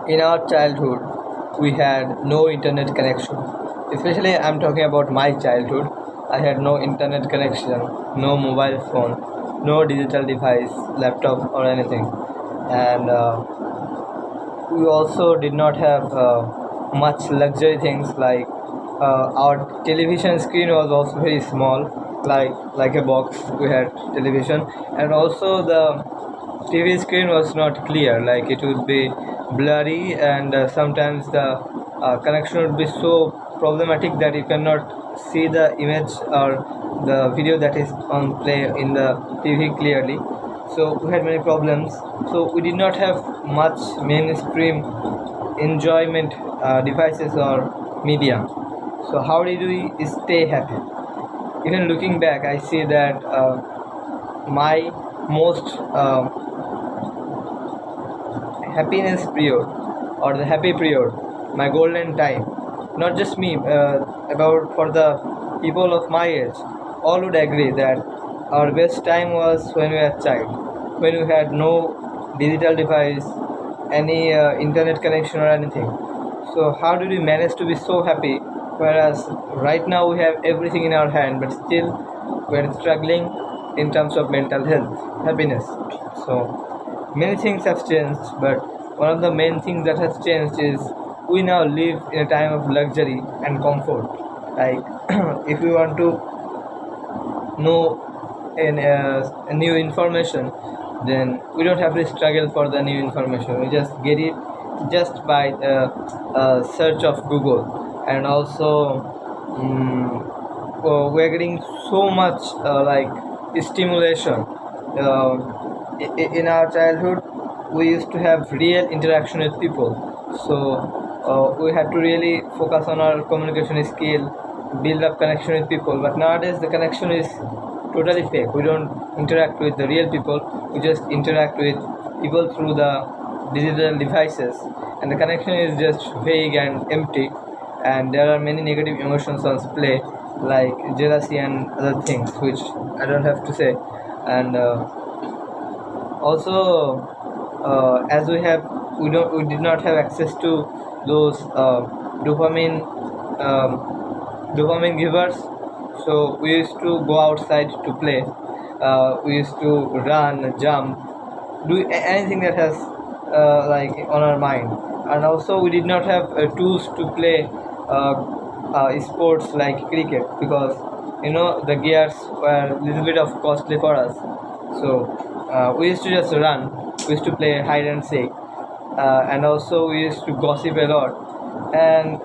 In our childhood, we had no internet connection. Especially, I'm talking about my childhood. I had no internet connection, no mobile phone, no digital device, laptop, or anything. And we also did not have much luxury things like our television screen was also very small, like a box. We had television, and also the TV screen was not clear, like it would be blurry, and sometimes the connection would be so problematic that you cannot see the image or the video that is on play in the TV clearly. So we had many problems. So we did not have much mainstream enjoyment devices or medium. So how did we stay happy? Even looking back, I see that my most happiness period or the happy period, my golden time, not just me, about for the people of my age, all would agree that our best time was when we were a child, when we had no digital device, any internet connection or anything. So how did we manage to be so happy, whereas right now we have everything in our hand, but still we're struggling in terms of mental health, happiness. So many things have changed, but one of the main things that has changed is we now live in a time of luxury and comfort. Like if we want to know a new information, then we don't have to struggle for the new information. We just get it just by the search of Google. And also we're getting so much like stimulation. In our childhood, we used to have real interaction with people. So we had to really focus on our communication skill, build up connection with people. But nowadays the connection is totally fake. We don't interact with the real people. We just interact with people through the digital devices, and the connection is just vague and empty. And there are many negative emotions on play, like jealousy and other things, which I don't have to say. And also, as we did not have access to those dopamine dopamine givers. So we used to go outside to play. We used to run, jump, do anything that has like on our mind. And also we did not have tools to play sports like cricket, because the gears were a little bit of costly for us. So we used to just run. We used to play hide and seek, and also we used to gossip a lot. And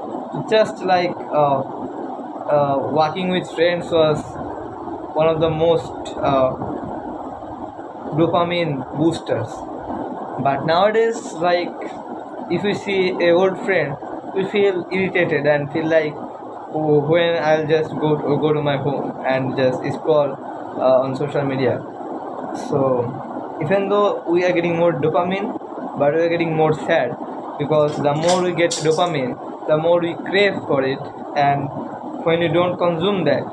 just like walking with friends was one of the most dopamine boosters. But nowadays, like if we see a old friend, we feel irritated and feel like, oh, when I'll just go to my home and just scroll on social media. So even though we are getting more dopamine, but we are getting more sad, because the more we get dopamine, the more we crave for it, and when we don't consume that,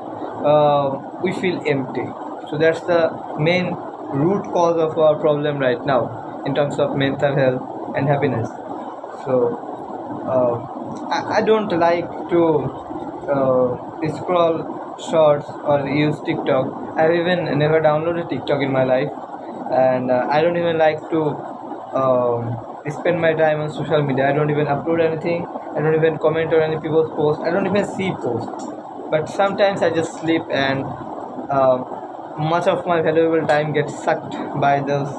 we feel empty. So that's the main root cause of our problem right now in terms of mental health and happiness. So I don't like to scroll shorts or use TikTok. I've even never downloaded TikTok in my life, and I don't even like to spend my time on social media. I don't even upload anything. I don't even comment on any people's posts. I don't even see posts. But sometimes I just sleep, and much of my valuable time gets sucked by those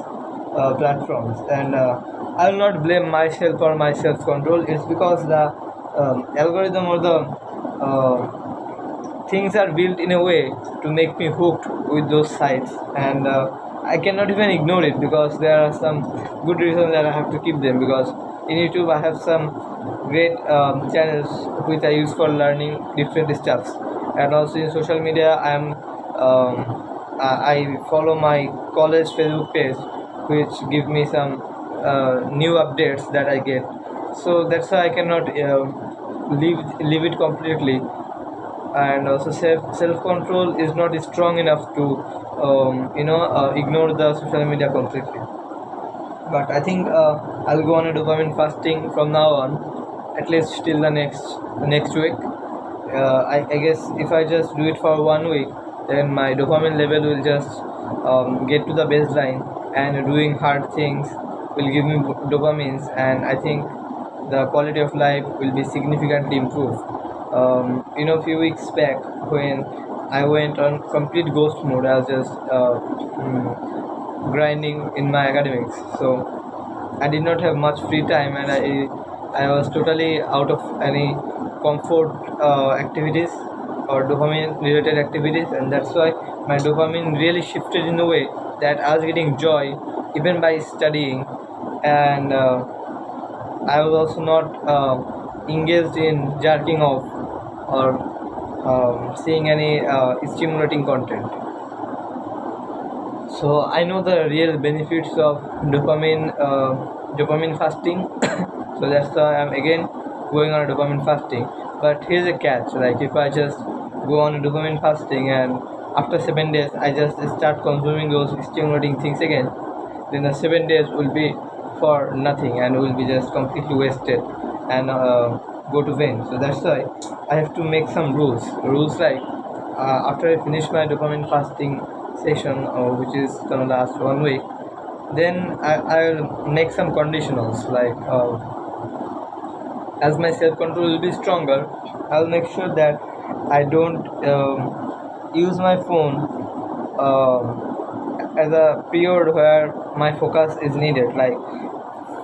platforms. And I will not blame myself for my self-control. It's because the algorithm or the things are built in a way to make me hooked with those sites, and I cannot even ignore it, because there are some good reasons that I have to keep them. Because in YouTube I have some great channels which I use for learning different stuffs, and also in social media I follow my college Facebook page, which give me some new updates that I get. So that's why I cannot leave it completely. And also self control is not strong enough to ignore the social media completely. but I think I'll go on a dopamine fasting from now on, at least till the next week. I guess if I just do it for 1 week, then my dopamine level will just get to the baseline, and doing hard things will give me dopamines, and I think the quality of life will be significantly improved. A few weeks back when I went on complete ghost mode, I was just grinding in my academics. So I did not have much free time, and I was totally out of any comfort activities or dopamine related activities, and that's why my dopamine really shifted in a way that I was getting joy even by studying, and I was also not engaged in jerking off or seeing any stimulating content. So I know the real benefits of dopamine fasting. So that's why I'm again going on a dopamine fasting. But here's a catch: like if I just go on a dopamine fasting and after 7 days I just start consuming those stimulating things again, then the 7 days will be for nothing and will be just completely wasted and go to vain. So that's why I have to make some rules. Rules like after I finish my dopamine fasting session, which is gonna last 1 week, then I'll make some conditionals like as my self control will be stronger, I'll make sure that I don't use my phone as a period where my focus is needed. Like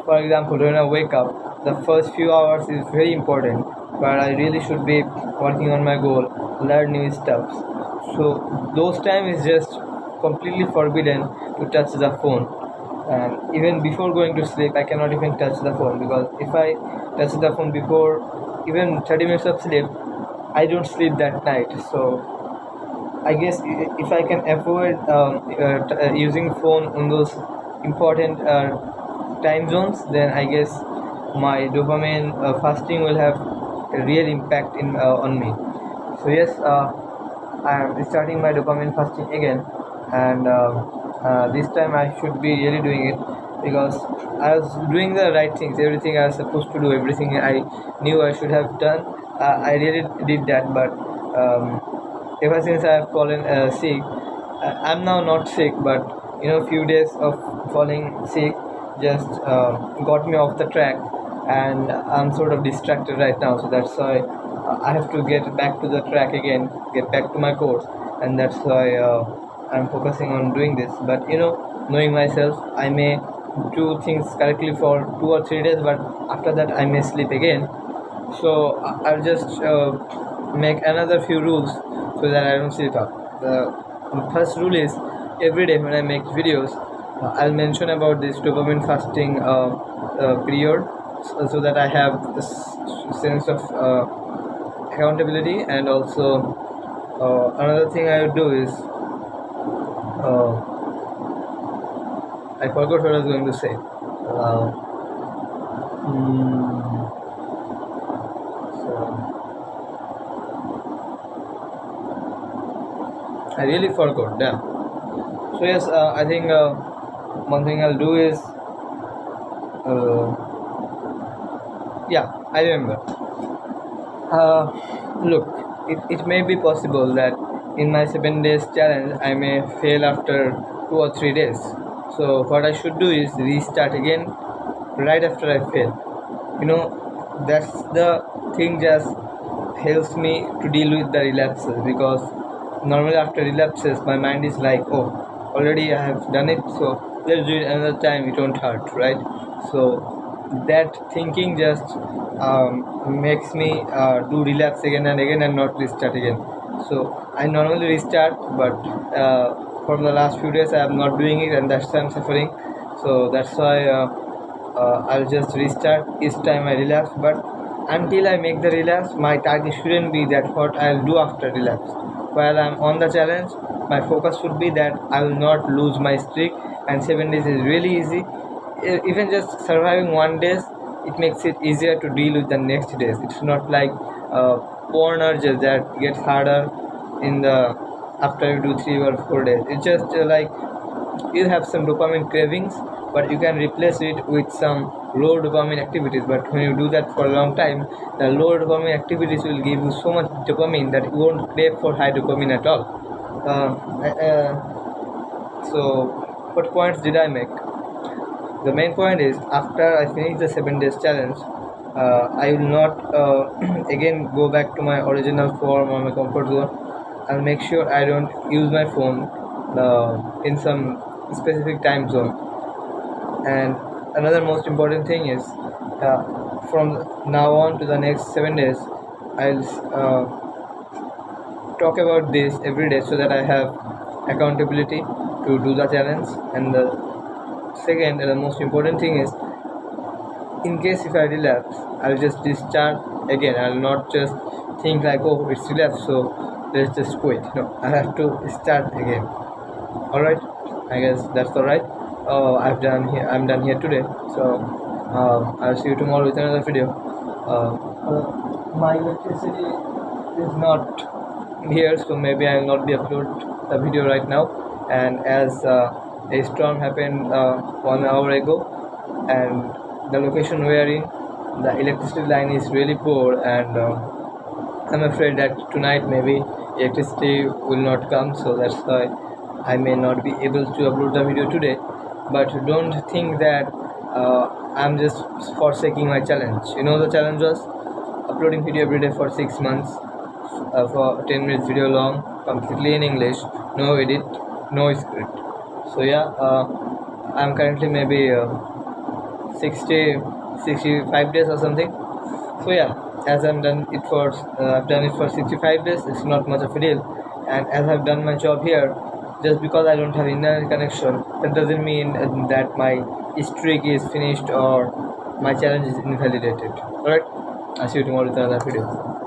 for example, when I wake up, the first few hours is very important, where I really should be working on my goal, learn new stuff. So those time is just completely forbidden to touch the phone. And even before going to sleep, I cannot even touch the phone, because if I touch the phone before even 30 minutes of sleep, I don't sleep that night. So I guess if I can avoid using phone on those important time zones, then I guess my dopamine fasting will have a real impact in on me. So yes, I am starting my dopamine fasting again, and this time I should be really doing it, because I was doing the right things, everything I was supposed to do, everything I knew I should have done. I really did that, but ever since I have fallen sick, I'm now not sick, but few days of falling sick just got me off the track, and I'm sort of distracted right now. So that's why I have to get back to the track again, get back to my course, and that's why I'm focusing on doing this. But knowing myself, I may do things correctly for 2 or 3 days, but after that I may sleep again. So I'll just make another few rules so that I don't sleep up. The first rule is, every day when I make videos, I'll mention about this dopamine fasting period, so that I have this sense of accountability. And also another thing I would do is, I forgot what I was going to say. So I really forgot. Damn. So yes, I think one thing I'll do is, yeah, I remember. Look, it may be possible that in my 7 days challenge I may fail after 2 or 3 days. So what I should do is restart again right after I fail. That's the thing, just helps me to deal with the relapses, because normally after relapses my mind is like, oh, already I have done it, so let's do it another time, it won't hurt, right? So that thinking just makes me do relapse again and again and not restart again. So I normally restart, but for the last few days I am not doing it, and that's why I'm suffering. So that's why I'll just restart each time I relapse. But until I make the relapse, my target shouldn't be that what I'll do after relapse. While I'm on the challenge, my focus should be that I will not lose my streak, and 7 days is really easy. Even just surviving 1 day, it makes it easier to deal with the next days. It's not like porn urges that gets harder in the after you do 3 or 4 days. It's just like you have some dopamine cravings, but you can replace it with some low dopamine activities. But when you do that for a long time, the low dopamine activities will give you so much dopamine that you won't crave for high dopamine at all. So what points did I make? The main point is, after I finish the 7 days challenge, I will not again go back to my original form or my comfort zone. I'll make sure I don't use my phone in some specific time zone. And another most important thing is, from now on to the next 7 days, I'll talk about this every day so that I have accountability to do the challenge. And the second and the most important thing is, in case if I relapse, I'll just discharge again. I'll not just think like, oh, it's relapse, so let's just quit. No, I have to start again. Alright, I guess that's alright. I'm done here today. So I'll see you tomorrow with another video. My electricity is not here, so maybe I will not be upload the video right now. And as a storm happened 1 hour ago, and the location we are in, the electricity line is really poor, and I'm afraid that tonight maybe electricity will not come, so that's why I may not be able to upload the video today. But don't think that I'm just forsaking my challenge. You know, the challenge was uploading video every day for 6 months, for 10 minutes video long, completely in English, no edit, no script. So yeah, I'm currently maybe 65 days or something. So yeah, as I've done it for 65 days, it's not much of a deal. And as I've done my job here, just because I don't have internet connection, that doesn't mean that my streak is finished or my challenge is invalidated. Alright, I'll see you tomorrow with another video.